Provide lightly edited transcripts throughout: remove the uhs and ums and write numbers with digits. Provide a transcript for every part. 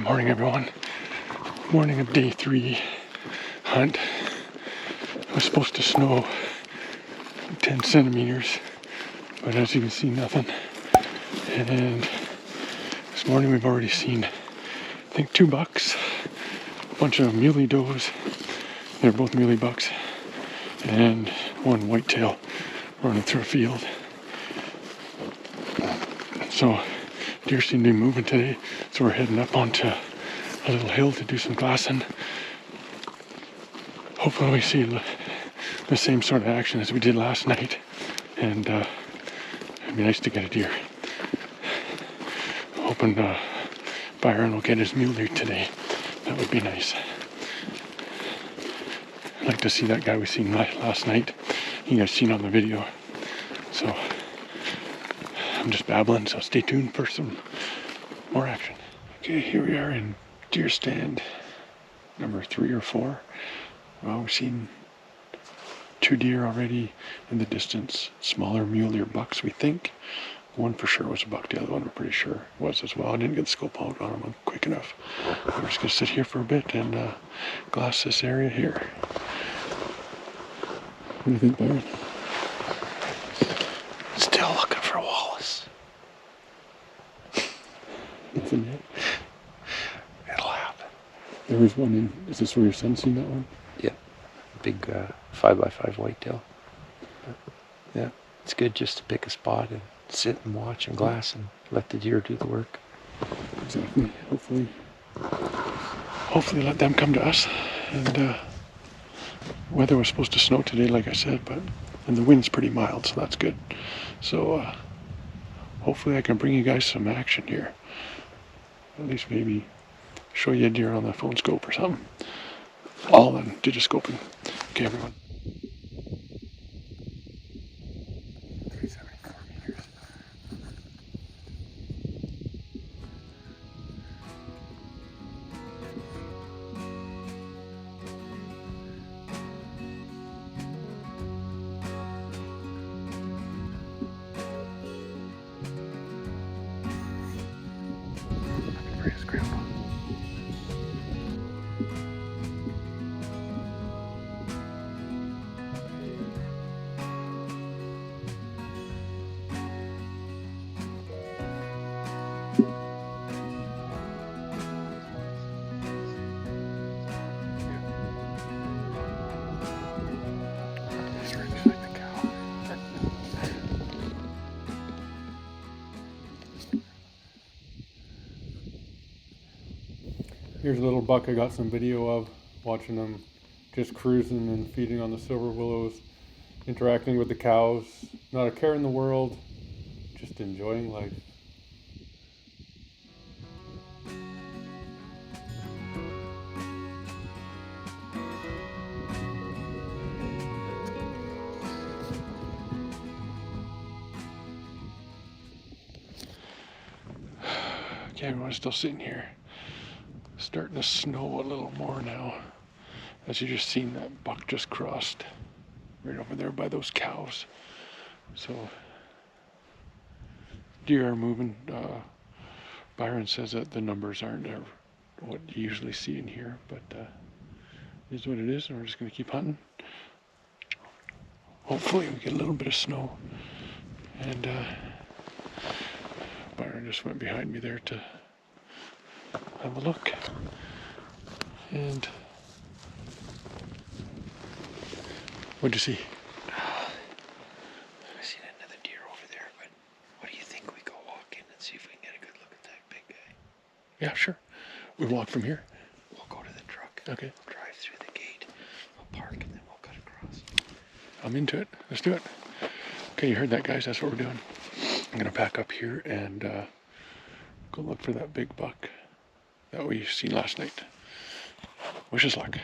morning, everyone. Morning of day 3 hunt. It was supposed to snow 10 centimeters, but as you can see, nothing. And this morning we've already seen, I think, 2 bucks, a bunch of muley does. They're both muley bucks, and 1 whitetail running through a field. So deer seem to be moving today, so we're heading up onto a little hill to do some glassing. Hopefully we see the same sort of action as we did last night, and it'd be nice to get a deer. Hoping Byron will get his mule deer today. That would be nice. I'd like to see that guy we seen last night. You guys seen on the video. So I'm just babbling, so stay tuned for some more action. Okay, here we are in deer stand number 3 or 4. Well, we've seen 2 deer already in the distance. Smaller mule deer bucks, we think. One for sure was a buck, the other one we're pretty sure was as well. I didn't get the scope out on him quick enough. We're just going to sit here for a bit and glass this area here. What do you think, Byron? Still looking for Wallace. Nothing yet? It'll happen. There was one in, is this where your son's seen that one? Yeah. Big 5x5 whitetail. Yeah. It's good just to pick a spot and sit and watch and glass and let the deer do the work. Exactly. Hopefully let them come to us. And weather was supposed to snow today, like I said, and the wind's pretty mild, so that's good. So hopefully I can bring you guys some action here. At least maybe show you a deer on the phone scope or something. All on digiscoping. Okay, everyone. 374 meters. For his grandpa. Here's a little buck I got some video of, watching them just cruising and feeding on the silver willows, interacting with the cows, not a care in the world, just enjoying life. Okay, everyone's still sitting here. Starting to snow a little more now. As you just seen, that buck just crossed right over there by those cows. So deer are moving. Byron says that the numbers aren't what you usually see in here, but it is what it is, and we're just going to keep hunting. Hopefully we get a little bit of snow. And Byron just went behind me there to have a look. And what'd you see? I seen another deer over there, but what do you think we go walk in and see if we can get a good look at that big guy? Yeah, sure. We walk from here. We'll go to the truck. Okay. We'll drive through the gate. We'll park and then we'll cut across. I'm into it. Let's do it. Okay, you heard that, guys. That's what we're doing. I'm gonna pack up here and go look for that big buck that we seen last night. Wish us luck.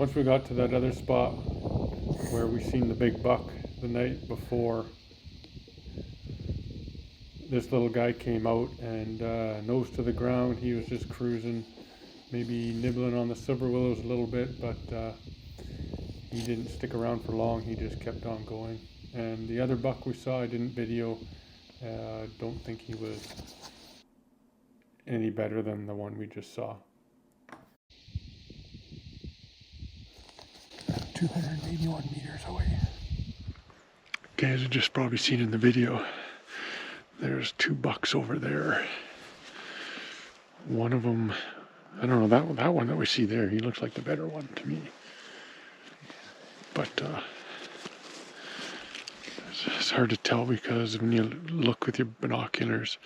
once we got to that other spot where we seen the big buck the night before, this little guy came out and nose to the ground. He was just cruising, maybe nibbling on the silver willows a little bit, but he didn't stick around for long. He just kept on going. And the other buck we saw, I didn't video. Don't think he was any better than the one we just saw. 281 meters away. Okay, as you just probably seen in the video, there's 2 bucks over there. One of them, I don't know, that one that we see there, he looks like the better one to me. But it's hard to tell because when you look with your binoculars,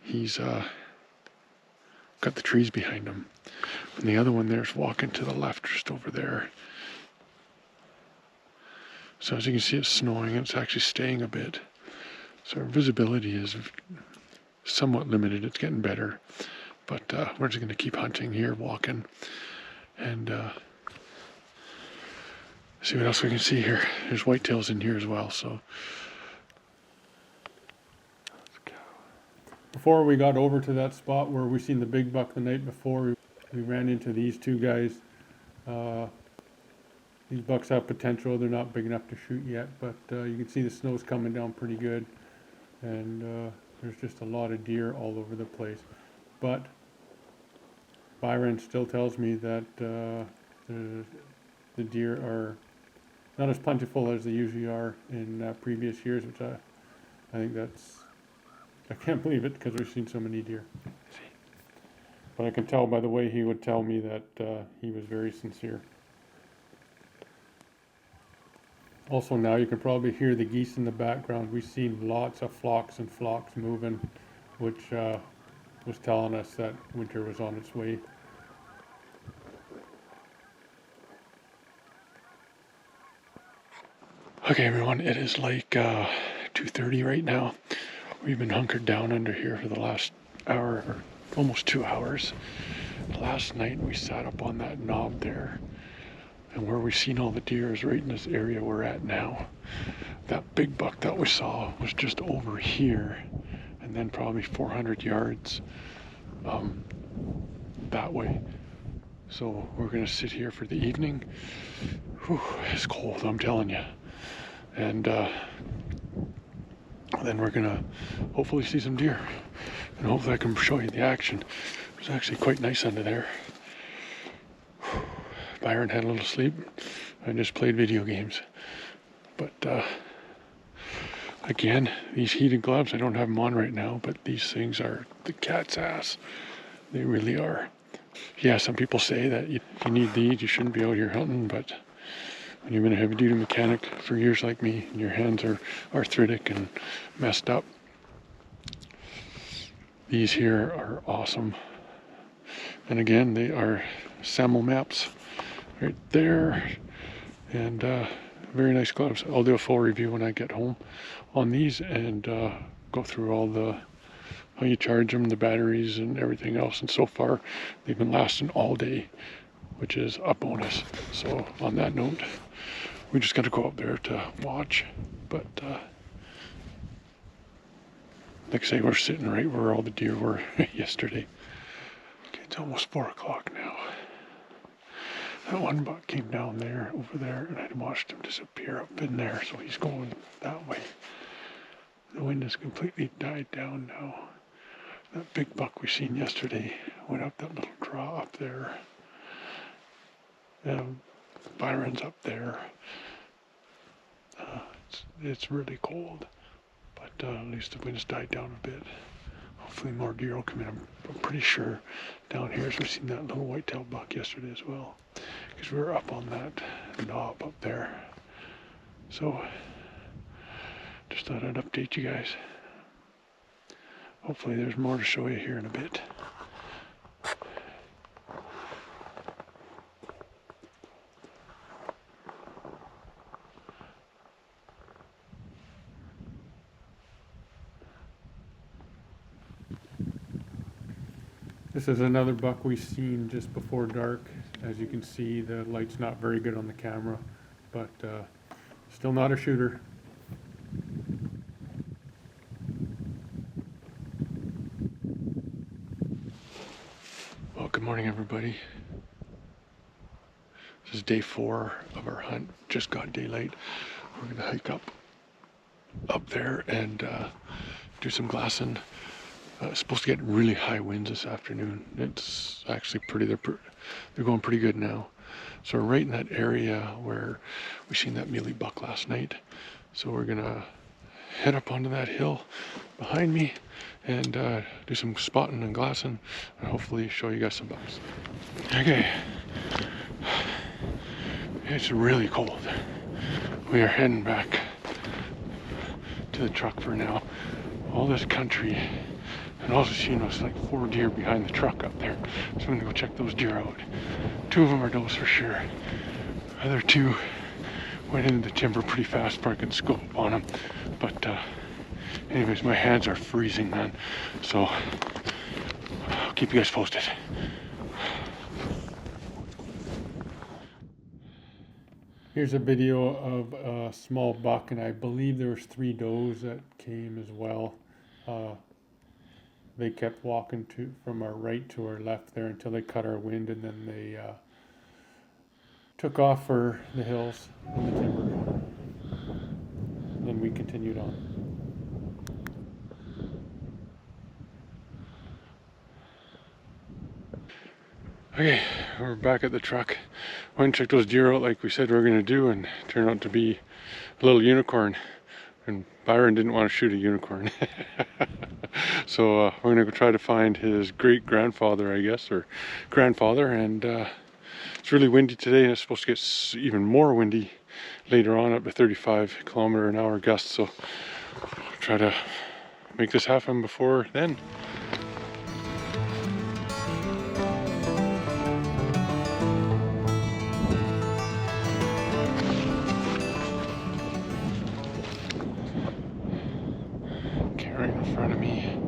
he's got the trees behind him. And the other one there's walking to the left just over there. So as you can see, it's snowing. It's actually staying a bit. So our visibility is somewhat limited. It's getting better. But we're just going to keep hunting here, walking, and see what else we can see here. There's whitetails in here as well. So let's go. Before we got over to that spot where we seen the big buck the night before, we ran into these 2 guys. These bucks have potential. They're not big enough to shoot yet, but you can see the snow's coming down pretty good, and there's just a lot of deer all over the place. But Byron still tells me that the deer are not as plentiful as they usually are in previous years, which I think I can't believe it because we've seen so many deer. But I can tell by the way he would tell me that he was very sincere. Also now you can probably hear the geese in the background. We've seen lots of flocks and flocks moving, which was telling us that winter was on its way. Okay everyone, it is like 2:30 right now. We've been hunkered down under here for the last hour, or almost 2 hours. Last night we sat up on that knob there, and where we've seen all the deer is right in this area we're at now. That big buck that we saw was just over here, and then probably 400 yards that way. So we're gonna sit here for the evening. Whew, it's cold, I'm telling you. And then we're gonna hopefully see some deer, and hopefully I can show you the action. It's actually quite nice under there. Byron had a little sleep. I just played video games. But again, these heated gloves, I don't have them on right now, but these things are the cat's ass. They really are. Yeah, some people say that you need these, you shouldn't be out here hunting, but when you've been a heavy duty mechanic for years like me, and your hands are arthritic and messed up, these here are awesome. And again, they are SAML maps right there, and very nice gloves. I'll do a full review when I get home on these, and go through all the how you charge them, the batteries and everything else. And so far they've been lasting all day, which is a bonus. So on that note, we just got to go up there to watch. But like I say, we're sitting right where all the deer were yesterday. Okay, it's almost 4 o'clock now. That one buck came down there, over there, and I watched him disappear up in there, so he's going that way. The wind has completely died down now. That big buck we seen yesterday went up that little draw up there. Byron's up there. It's really cold, but at least the wind's died down a bit. Hopefully more deer will come in. I'm pretty sure down here, as we've seen that little whitetail buck yesterday as well, because we were up on that knob up there. So just thought I'd update you guys. Hopefully there's more to show you here in a bit. This is another buck we seen just before dark. As you can see, the light's not very good on the camera, but still not a shooter. Well, good morning, everybody. This is day 4 of our hunt. Just got daylight. We're gonna hike up there and do some glassing. It's supposed to get really high winds this afternoon. It's actually they're going pretty good now. So we're right in that area where we seen that muley buck last night. So we're gonna head up onto that hill behind me and do some spotting and glassing and hopefully show you guys some bucks. Okay, it's really cold. We are heading back to the truck for now. All this country, and also you know, it's like 4 deer behind the truck up there. So I'm gonna go check those deer out. 2 of them are does for sure. Other 2 went into the timber pretty fast, probably could scope on them. But anyways, my hands are freezing, man. So I'll keep you guys posted. Here's a video of a small buck, and I believe there was 3 does that came as well. They kept walking from our right to our left there until they cut our wind, and then they took off for the hills and the timber. And then we continued on. Okay, we're back at the truck. Went and checked those deer out like we said we were going to do, and it turned out to be a little unicorn. And Byron didn't want to shoot a unicorn. So we're going to go try to find his great-grandfather, I guess, or grandfather. And it's really windy today, and it's supposed to get even more windy later on, up to 35-kilometer-an-hour gusts. So I'll try to make this happen before then. Right in front of me,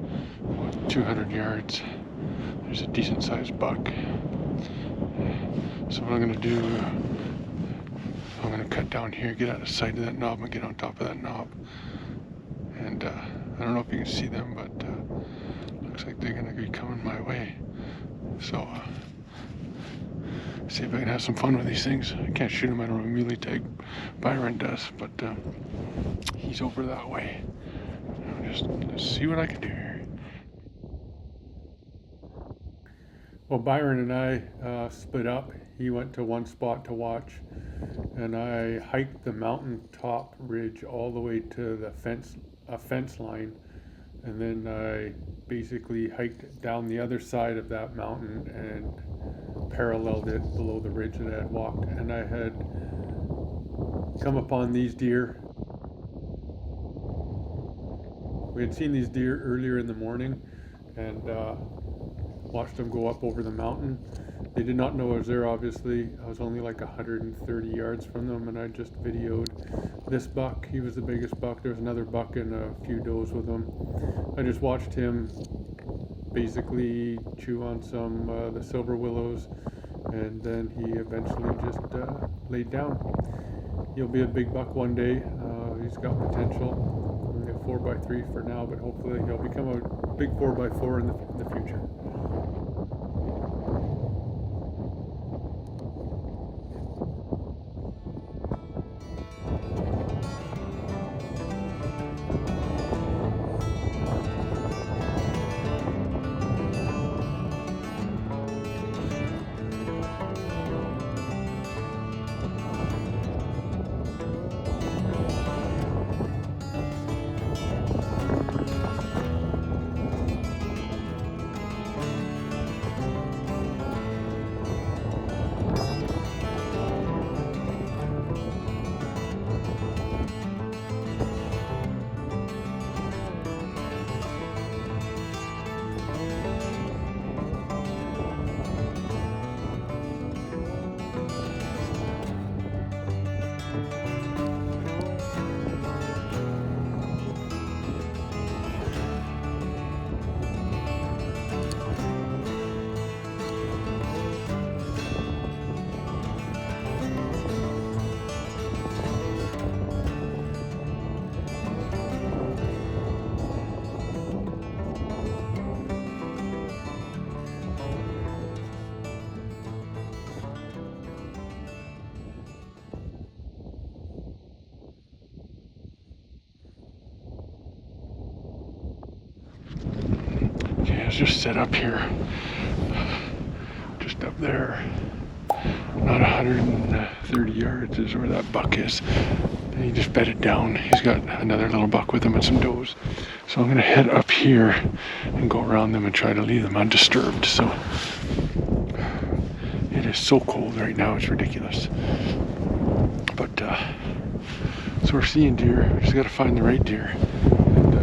about 200 yards, there's a decent sized buck. So what I'm going to do, I'm going to cut down here, get out of sight of that knob and get on top of that knob. And I don't know if you can see them, but looks like they're going to be coming my way. So see if I can have some fun with these things. I can't shoot them, I don't have a muley tag. Byron does, but he's over that way. Let's see what I can do here. Well, Byron and I split up. He went to one spot to watch, and I hiked the mountaintop ridge all the way to the fence line, and then I basically hiked down the other side of that mountain and paralleled it below the ridge that I had walked. And I had come upon these deer. We had seen these deer earlier in the morning and watched them go up over the mountain. They did not know I was there, obviously. I was only like 130 yards from them, and I just videoed this buck. He was the biggest buck. There was another buck and a few does with him. I just watched him basically chew on some the silver willows, and then he eventually just laid down. He'll be a big buck one day. He's got potential. 4x3 for now, but hopefully he'll become a big 4x4 in the future. was just set up here, just up there. Not 130 yards is where that buck is. And he just bedded down. He's got another little buck with him and some does. So I'm gonna head up here and go around them and try to leave them undisturbed. So it is so cold right now, it's ridiculous. But so we're seeing deer. Just gotta find the right deer. And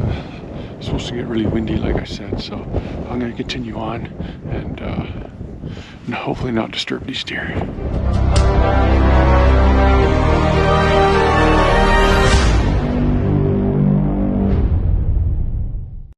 it's supposed to get really windy, like I said. So I'm gonna continue on and hopefully not disturb these deer.